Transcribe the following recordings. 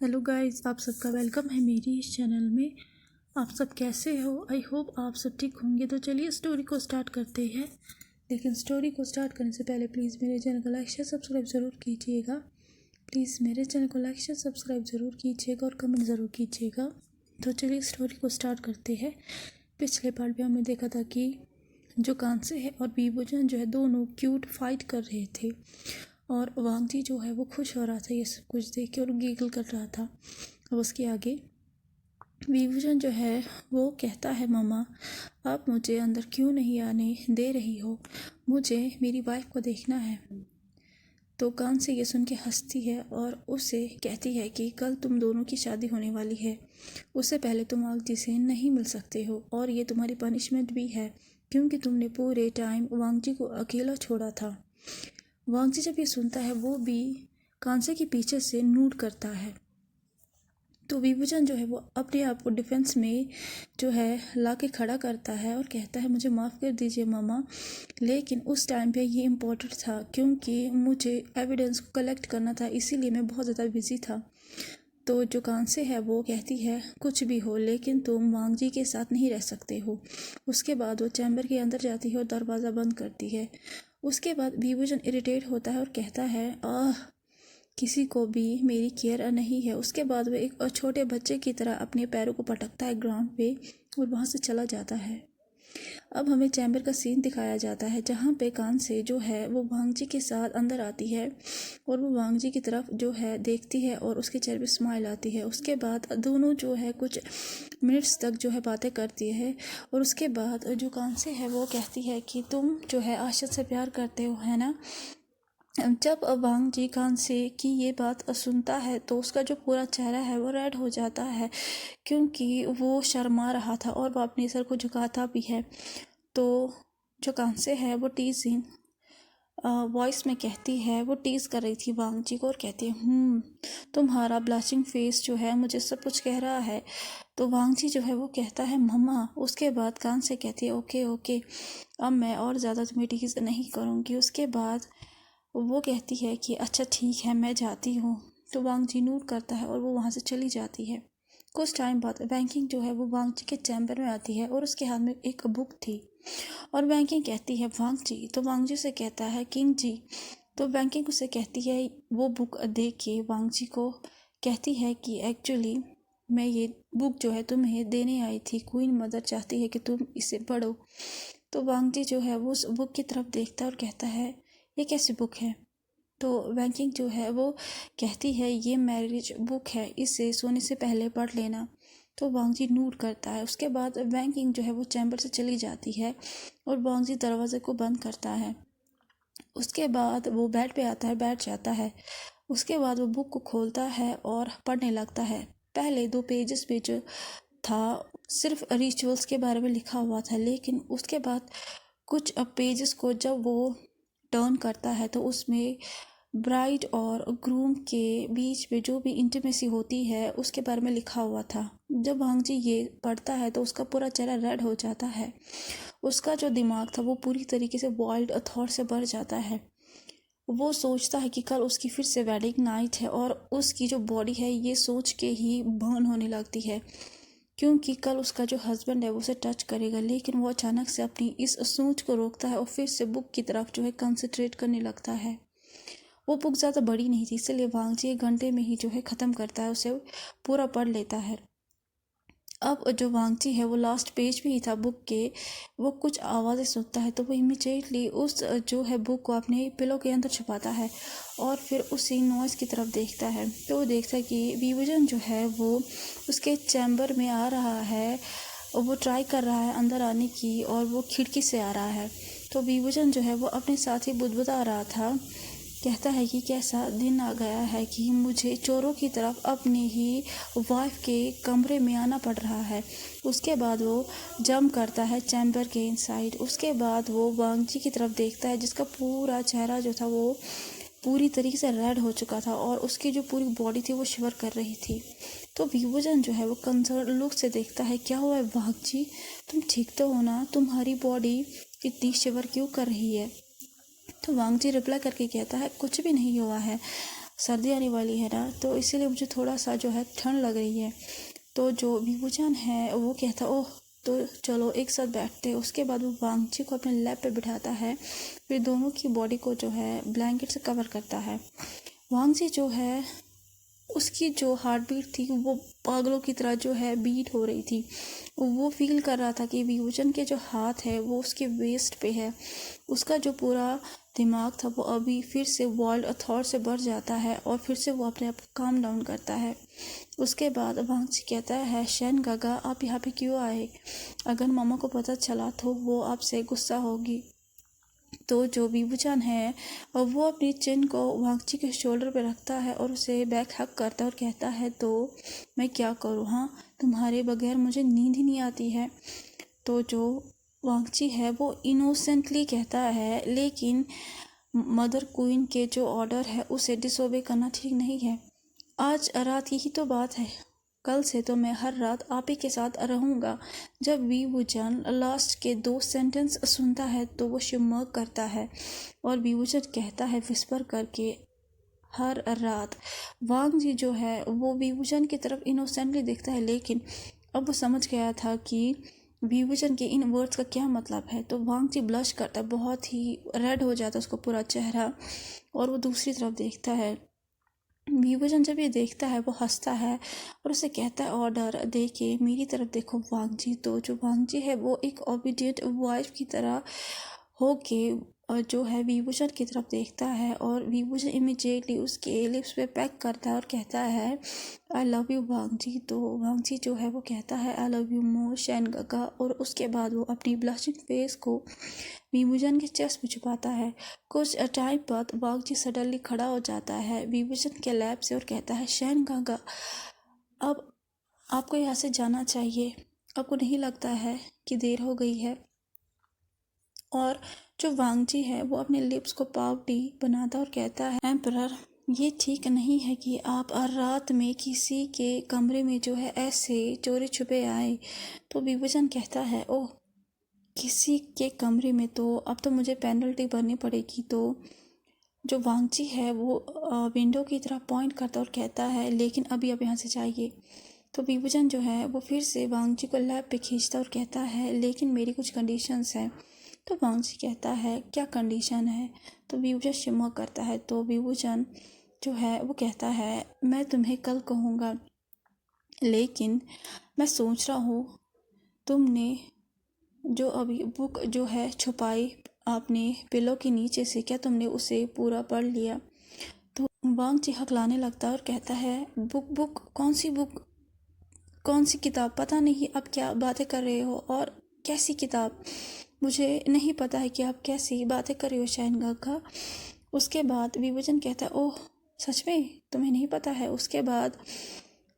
Hello guys, आप सबका welcome है मेरी इस चैनल में। आप सब कैसे हो? आई होप आप सब ठीक होंगे। तो चलिए स्टोरी को स्टार्ट करते हैं। लेकिन स्टोरी को स्टार्ट करने से पहले प्लीज़ मेरे चैनल को लाइक शेयर सब्सक्राइब ज़रूर कीजिएगा। प्लीज़ मेरे चैनल को लाइक शेयर सब्सक्राइब ज़रूर कीजिएगा और कमेंट ज़रूर कीजिएगा। तो चलिए स्टोरी को स्टार्ट करते हैं। पिछले पार्ट में हमने देखा था कि जो कांसे है और विभूषण जो है दोनों क्यूट फाइट कर रहे थे और वांगजी जो है वो खुश हो रहा था ये सब कुछ देख के और गीगल कर रहा था। अब उसके आगे विभूषण जो है वो कहता है, मम्मा आप मुझे अंदर क्यों नहीं आने दे रही हो? मुझे मेरी वाइफ को देखना है। तो कान से ये सुन के हंसती है और उससे कहती है कि कल तुम दोनों की शादी होने वाली है, उससे पहले तुम वांगजी से नहीं मिल सकते हो और ये तुम्हारी पनिशमेंट भी है क्योंकि तुमने पूरे टाइम वांगजी को अकेला छोड़ा था। वांगजी जब ये सुनता है वो भी कांसे के पीछे से नूड करता है। तो विभूषण जो है वो अपने आप को डिफेंस में जो है ला के खड़ा करता है और कहता है, मुझे माफ़ कर दीजिए मामा, लेकिन उस टाइम पे ये इम्पोर्टेंट था क्योंकि मुझे एविडेंस को कलेक्ट करना था, इसीलिए मैं बहुत ज़्यादा बिजी था। तो जो कांसे है वो कहती है, कुछ भी हो लेकिन तुम वांगजी के साथ नहीं रह सकते हो। उसके बाद वो चैम्बर के अंदर जाती है और दरवाज़ा बंद करती है। उसके बाद विभूषण इरिटेट होता है और कहता है, किसी को भी मेरी केयर नहीं है। उसके बाद वह एक छोटे बच्चे की तरह अपने पैरों को पटकता है ग्राउंड पे और वहाँ से चला जाता है। अब हमें चैम्बर का सीन दिखाया जाता है जहाँ पे कांसे जो है वो वांगजी के साथ अंदर आती है और वो वांगजी की तरफ जो है देखती है और उसके चेहरे पे स्माइल आती है। उसके बाद दोनों जो है कुछ मिनट्स तक जो है बातें करती है और उसके बाद जो कांसे है वो कहती है कि तुम जो है आशा से प्यार करते हो, है ना? जब वांगजी कांसे की ये बात सुनता है तो उसका जो पूरा चेहरा है वो रेड हो जाता है क्योंकि वो शर्मा रहा था और वो अपने सर को झुकाता भी है। तो जो कांसे है वो टीजिंग वॉइस में कहती है, वो टीज़ कर रही थी वांगजी को और कहती है, तुम्हारा ब्लशिंग फेस जो है मुझे सब कुछ कह रहा है। तो वांगजी जो है वो कहता है, मम्मा। उसके बाद कान से कहती है, ओके ओके, अब मैं और ज़्यादा तुम्हें टीज़ नहीं करूँगी। उसके बाद वो कहती है कि अच्छा ठीक है, मैं जाती हूँ। तो वांगजी नोट करता है और वो वहाँ से चली जाती है। कुछ टाइम बाद बैंकिंग जो है वो वांगजी के चैम्बर में आती है और उसके हाथ में एक बुक थी और बैंकिंग कहती है, वांगजी। तो वांगजी से कहता है, किंग जी। तो बैंकिंग उसे कहती है, वो बुक दे के वांगजी को कहती है कि एक्चुअली मैं ये बुक जो है तुम्हें देने आई थी, क्वीन मदर चाहती है कि तुम इसे पढ़ो। तो वांगजी जो है वो उस बुक की तरफ देखता है और कहता है, ये कैसी बुक है? तो बैंकिंग जो है वो कहती है, ये मैरिज बुक है, इसे सोने से पहले पढ़ लेना। तो वांगजी नोट करता है। उसके बाद बैंकिंग जो है वो चैम्बर से चली जाती है और वांगजी दरवाजे को बंद करता है। उसके बाद वो बेड पे आता है, बैठ जाता है। उसके बाद वो बुक को खोलता है और पढ़ने लगता है। पहले 2 पेजेस पे जो था सिर्फ रिचुअल्स के बारे में लिखा हुआ था, लेकिन उसके बाद कुछ पेजेस को जब वो टर्न करता है तो उसमें ब्राइड और ग्रूम के बीच में जो भी इंटीमेसी होती है उसके बारे में लिखा हुआ था। जब वांगजी ये पढ़ता है तो उसका पूरा चेहरा रेड हो जाता है। उसका जो दिमाग था वो पूरी तरीके से वाइल्ड थॉट से भर जाता है। वो सोचता है कि कल उसकी फिर से वेडिंग नाइट है और उसकी जो बॉडी है ये सोच के ही बर्न होने लगती है क्योंकि कल उसका जो हस्बैंड है वो उसे टच करेगा। लेकिन वो अचानक से अपनी इस सोच को रोकता है और फिर से बुक की तरफ जो है कंसंट्रेट करने लगता है। वो बुक ज़्यादा बड़ी नहीं थी, इसलिए वांगजी 1 घंटे में ही जो है ख़त्म करता है, उसे पूरा पढ़ लेता है। अब जो वांगजी है वो लास्ट पेज पे ही था बुक के, वो कुछ आवाज़ें सुनता है तो वो इमीडिएटली उस जो है बुक को अपने पिलो के अंदर छुपाता है और फिर उसी नॉइज़ की तरफ देखता है। तो वो देखता है कि विभूषण जो है वो उसके चैम्बर में आ रहा है और वो ट्राई कर रहा है अंदर आने की और वो खिड़की से आ रहा है। तो विभूषण जो है वो अपने साथ ही बुदबुदा रहा था, कहता है कि कैसा दिन आ गया है कि मुझे चोरों की तरफ अपनी ही वाइफ के कमरे में आना पड़ रहा है। उसके बाद वो जंप करता है चैम्बर के इनसाइड। उसके बाद वो वांगजी की तरफ देखता है जिसका पूरा चेहरा जो था वो पूरी तरीके से रेड हो चुका था और उसकी जो पूरी बॉडी थी वो शिवर कर रही थी। तो विभूषण जो है वो कंसर्न लुक से देखता है, क्या हुआ है वांगजी, तुम ठीक तो हो ना? तुम्हारी बॉडी इतनी शिवर क्यों कर रही है? तो वांगजी रिप्लाई करके कहता है, कुछ भी नहीं हुआ है, सर्दी आने वाली है ना, तो इसीलिए मुझे थोड़ा सा जो है ठंड लग रही है। तो जो विभूचन है वो कहता ओह तो चलो एक साथ बैठते हैं। उसके बाद वो वांगची को अपने लैप पे बिठाता है, फिर दोनों की बॉडी को जो है ब्लैंकेट से कवर करता है। वांगची जो है उसकी जो हार्ट बीट थी वो पागलों की तरह जो है बीट हो रही थी। वो फील कर रहा था कि विभूचन के जो हाथ है वो उसके वेस्ट पे है। उसका जो पूरा दिमाग था वो अभी फिर से वाइल्ड थॉट से भर जाता है और फिर से वो अपने आप को काम डाउन करता है। उसके बाद वांगची कहता है शैन गागा आप यहाँ पे क्यों आए? अगर मामा को पता चला तो वो आपसे गुस्सा होगी। तो जो विभूचन है और वो अपनी चिन को वांगची के शोल्डर पे रखता है और उसे बैक हक करता है और कहता है तो मैं क्या करूँ, हाँ तुम्हारे बगैर मुझे नींद ही नहीं आती है। तो जो वांगची है वो इनोसेंटली कहता है लेकिन मदर क्वीन के जो ऑर्डर है उसे डिसोबे करना ठीक नहीं है। आज रात की ही तो बात है, कल से तो मैं हर रात आप ही के साथ रहूँगा। जब विभूचन लास्ट के 2 सेंटेंस सुनता है तो वो शिमक करता है और विभूचन कहता है विस्पर करके हर रात। वांगजी जो है वो विभूचन की तरफ इनोसेंटली देखता है, लेकिन अब वो समझ गया था कि विभूचन के इन वर्ड्स का क्या मतलब है। तो वांगजी ब्लश करता है, बहुत ही रेड हो जाता है उसका पूरा चेहरा और वो दूसरी तरफ देखता है। विभूचन जब ये देखता है वो हंसता है और उसे कहता है ऑर्डर दे के मेरी तरफ देखो वांगजी। तो जो वांगजी है वो एक ओबीडियंट वाइफ की तरह होके जो है विभूचन की तरफ देखता है और विभूचन इमीडिएटली उसके लिप्स पे पैक करता है और कहता है आई लव यू वांगजी। तो वांगजी जो है वो कहता है आई लव यू मोर शैन गागा और उसके बाद वो अपनी ब्लशिंग फेस को विभूचन के चेस्ट पे छुपाता है। कुछ टाइम बाद वांगजी सडनली खड़ा हो जाता है विभूचन के लैब से और कहता है शैन गागा अब आपको यहाँ से जाना चाहिए, आपको नहीं लगता है कि देर हो गई है? और जो वांगजी है वो अपने लिप्स को पाउटी बनाता और कहता है एम्परर ये ठीक नहीं है कि आप रात में किसी के कमरे में जो है ऐसे चोरी छुपे आए। तो विभूचन कहता है ओह किसी के कमरे में, तो अब तो मुझे पेनल्टी भरनी पड़ेगी। तो जो वांगजी है वो विंडो की तरफ पॉइंट करता और कहता है लेकिन अभी आप यहाँ से जाइए। तो विभूचन जो है वो फिर से वांगजी को लैब पे खींचता और कहता है लेकिन मेरी कुछ कंडीशंस हैं। तो वांगजी कहता है क्या कंडीशन है? तो विभूचन शिमक करता है। तो विभूचन जो है वो कहता है मैं तुम्हें कल कहूँगा, लेकिन मैं सोच रहा हूँ तुमने जो अभी बुक जो है छुपाई आपने पिलो के नीचे से, क्या तुमने उसे पूरा पढ़ लिया? तो वांगजी हकलाने लगता है और कहता है बुक बुक कौन सी बुक, कौन सी किताब? पता नहीं आप क्या बातें कर रहे हो और कैसी किताब? मुझे नहीं पता है कि आप कैसी बातें कर रहे हो शैन गागा। उसके बाद विभूचन कहता है ओह सच में तुम्हें नहीं पता है? उसके बाद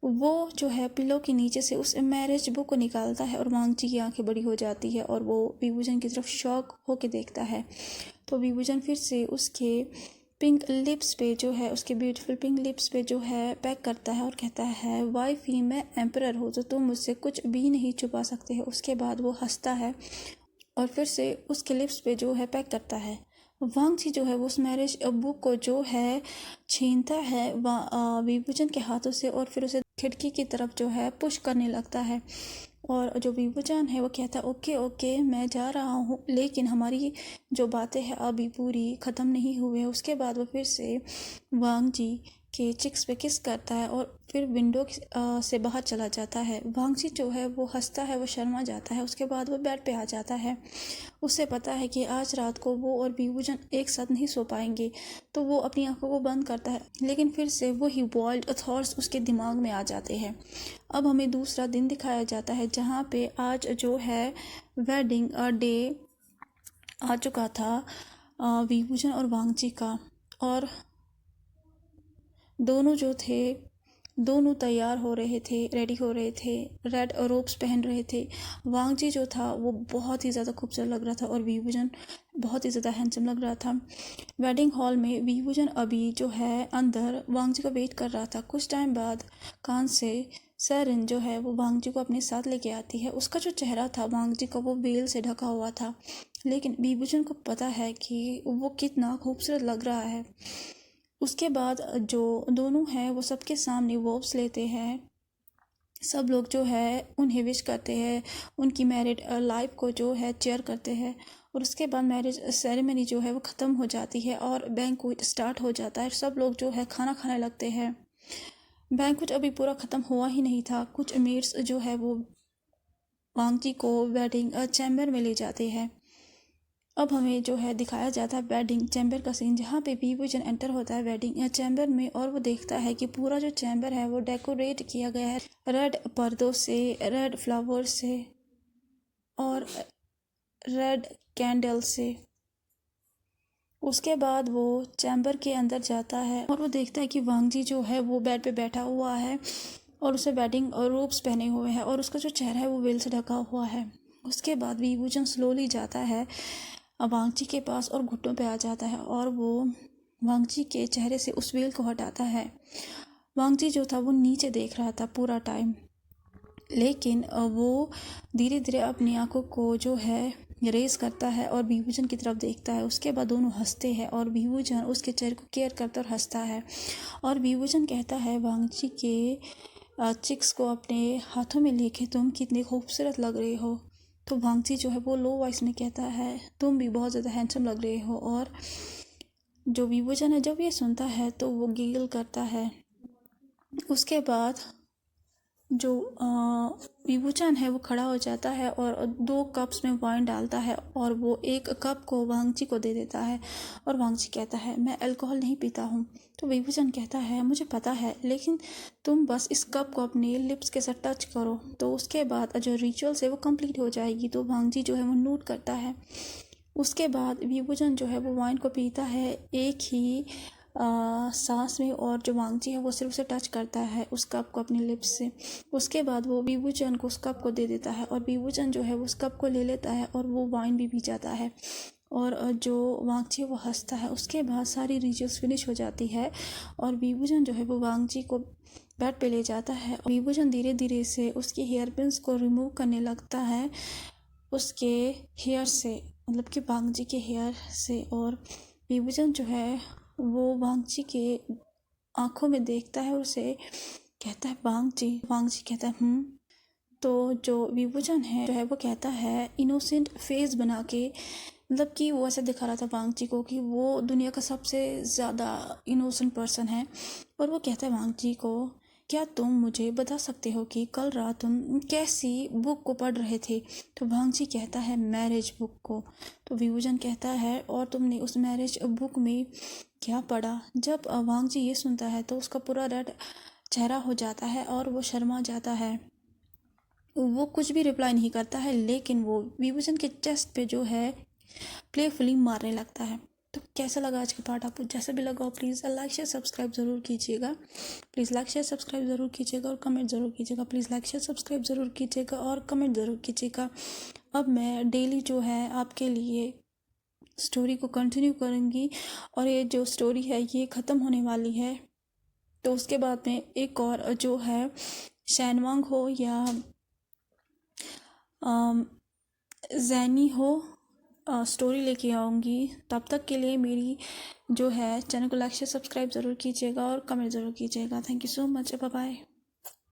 वो जो है पिलो के नीचे से उस मैरिज बुक को निकालता है और वांगजी की आंखें बड़ी हो जाती है और वो विभूचन की तरफ शॉक होके देखता है। तो विभूचन फिर से उसके पिंक लिप्स पे जो है उसके ब्यूटीफुल पिंक लिप्स पे जो है पैक करता है और कहता है वाइफ ही मैं एम्परर हूँ तो तुम मुझसे कुछ भी नहीं छुपा सकते हो। उसके बाद वो हंसता है और फिर से उसके लिप्स पे जो है पैक करता है। वांगजी जो है वो उस मैरिज बुक को जो है छीनता है विभूचन के हाथों से और फिर उसे खिड़की की तरफ जो है पुश करने लगता है। और जो विभूचन है वो कहता है ओके ओके मैं जा रहा हूँ, लेकिन हमारी जो बातें हैं अभी पूरी ख़त्म नहीं हुई है। उसके बाद वो फिर से वांगजी के चिक्स पे किस करता है और फिर विंडो से बाहर चला जाता है। वांगजी जो है वो हंसता है, वो शर्मा जाता है। उसके बाद वो बेड पे आ जाता है। उसे पता है कि आज रात को वो और विभूचन एक साथ नहीं सो पाएंगे, तो वो अपनी आंखों को बंद करता है, लेकिन फिर से वही वाइल्ड थॉट्स उसके दिमाग में आ जाते हैं। अब हमें दूसरा दिन दिखाया जाता है जहाँ पे आज जो है वेडिंग डे आ चुका था विभूचन और वांगजी का, और दोनों जो थे दोनों तैयार हो रहे थे, रेडी हो रहे थे, रेड रोब्स पहन रहे थे। वांगजी जो था वो बहुत ही ज़्यादा खूबसूरत लग रहा था और विभूचन बहुत ही ज़्यादा हैंडसम लग रहा था। वेडिंग हॉल में विभूचन अभी जो है अंदर वांगजी का वेट कर रहा था। कुछ टाइम बाद कान से सैरिन जो है वो वांगजी को अपने साथ लेके आती है। उसका जो चेहरा था वांगजी का वो वेल से ढका हुआ था, लेकिन विभूचन को पता है कि वो कितना खूबसूरत लग रहा है। उसके बाद जो दोनों हैं वो सबके सामने वोब्स लेते हैं। सब लोग जो है उन्हें विश करते हैं, उनकी मैरिड लाइफ को जो है चेयर करते हैं। और उसके बाद मैरिज सेरेमनी जो है वो ख़त्म हो जाती है और बैंक्वेट स्टार्ट हो जाता है। सब लोग जो है खाना खाने लगते हैं। बैंक्वेट अभी पूरा ख़त्म हुआ ही नहीं था। कुछ मेट्स जो है वो वांगजी को वेडिंग चैम्बर में ले जाते हैं। अब हमें जो है दिखाया जाता है वेडिंग चैम्बर का सीन, जहाँ पे विभूचन एंटर होता है वेडिंग चैम्बर में और वो देखता है कि पूरा जो चैम्बर है वो डेकोरेट किया गया है रेड पर्दों से, रेड फ्लावर से और रेड कैंडल से। उसके बाद वो चैम्बर के अंदर जाता है और वो देखता है कि वांगजी जो है वो बेड पे बैठा हुआ है और उसे वेडिंग और रोब्स पहने हुए हैं और उसका जो चेहरा है वो वेल से ढका हुआ है। उसके बाद विभूचन स्लोली जाता है वांगजी के पास और घुटनों पे आ जाता है और वो वांगजी के चेहरे से उस वेल को हटाता है। वांगजी जो था वो नीचे देख रहा था पूरा टाइम, लेकिन वो धीरे धीरे अपनी आंखों को जो है रेज करता है और विभूचन की तरफ देखता है। उसके बाद दोनों हंसते हैं और विभूचन उसके चेहरे को केयर करता और हंसता है। और विभूचन कहता है वांगजी के चिक्स को अपने हाथों में लेके, तुम कितनी खूबसूरत लग रही हो। तो वांगजी जो है वो लो वॉइस में कहता है तुम भी बहुत ज़्यादा हैंडसम लग रहे हो। और जो विभूचन है जब ये सुनता है तो वो गिगल करता है। उसके बाद जो विभूचन है वो खड़ा हो जाता है और 2 कप्स में वाइन डालता है और वो एक कप को वांगजी को दे देता है। और वांगजी कहता है मैं अल्कोहल नहीं पीता हूँ। तो विभूचन कहता है मुझे पता है, लेकिन तुम बस इस कप को अपने लिप्स के साथ टच करो तो उसके बाद जो रिचुअल्स है वो कंप्लीट हो जाएगी। तो वांगजी जो है वो नोट करता है। उसके बाद विभूचन जो है वो वाइन को पीता है एक ही सांस में और जो वांगजी है वो सिर्फ उसे टच करता है उस कप को अपने लिप्स से। उसके बाद वो विभूचन को उस कप को दे देता है और विभूचन जो है वो उस कप को ले लेता है और वो वाइन भी पी जाता है और जो वांगजी वो हंसता है। उसके बाद सारी रिचुअल्स फिनिश हो जाती है और विभूचन जो है वो वांगजी को बेड पे ले जाता है। विभूचन धीरे धीरे से उसकी हेयर पिन्स को रिमूव करने लगता है उसके हेयर से, मतलब कि वांगजी के हेयर से। और विभूचन जो है वो वांगजी के आंखों में देखता है और उसे कहता है वांगजी। वांगजी कहता है तो जो विभूचन है जो है वो कहता है इनोसेंट फेस बना के, मतलब कि वो ऐसा दिखा रहा था वांगजी को कि वो दुनिया का सबसे ज़्यादा इनोसेंट पर्सन है। और वो कहता है वांगजी को क्या तुम मुझे बता सकते हो कि कल रात तुम कैसी बुक को पढ़ रहे थे। तो वांगजी कहता है मैरिज बुक को। तो विभूचन कहता है और तुमने उस मैरिज बुक में क्या पढ़ा। जब वांगजी ये सुनता है तो उसका पूरा रेड चेहरा हो जाता है और वो शर्मा जाता है। वो कुछ भी रिप्लाई नहीं करता है, लेकिन वो विभूचन के चेस्ट पे जो है प्लेफुली मारने लगता है। तो कैसा लगा आज का पार्ट आपको? जैसा भी लगा हो प्लीज़ लाइक शेयर सब्सक्राइब ज़रूर कीजिएगा। प्लीज़ लाइक शेयर सब्सक्राइब ज़रूर कीजिएगा और कमेंट ज़रूर कीजिएगा। प्लीज़ लाइक शेयर सब्सक्राइब ज़रूर कीजिएगा और कमेंट ज़रूर कीजिएगा। अब मैं डेली जो है आपके लिए स्टोरी को कंटिन्यू करूँगी और ये जो स्टोरी है ये ख़त्म होने वाली है। तो उसके बाद में एक और जो है शैनवांग हो या जैनी हो स्टोरी लेके आऊँगी। तब तक के लिए मेरी जो है चैनल को लाइक शेयर सब्सक्राइब ज़रूर कीजिएगा और कमेंट ज़रूर कीजिएगा। Thank you so much. Bye bye.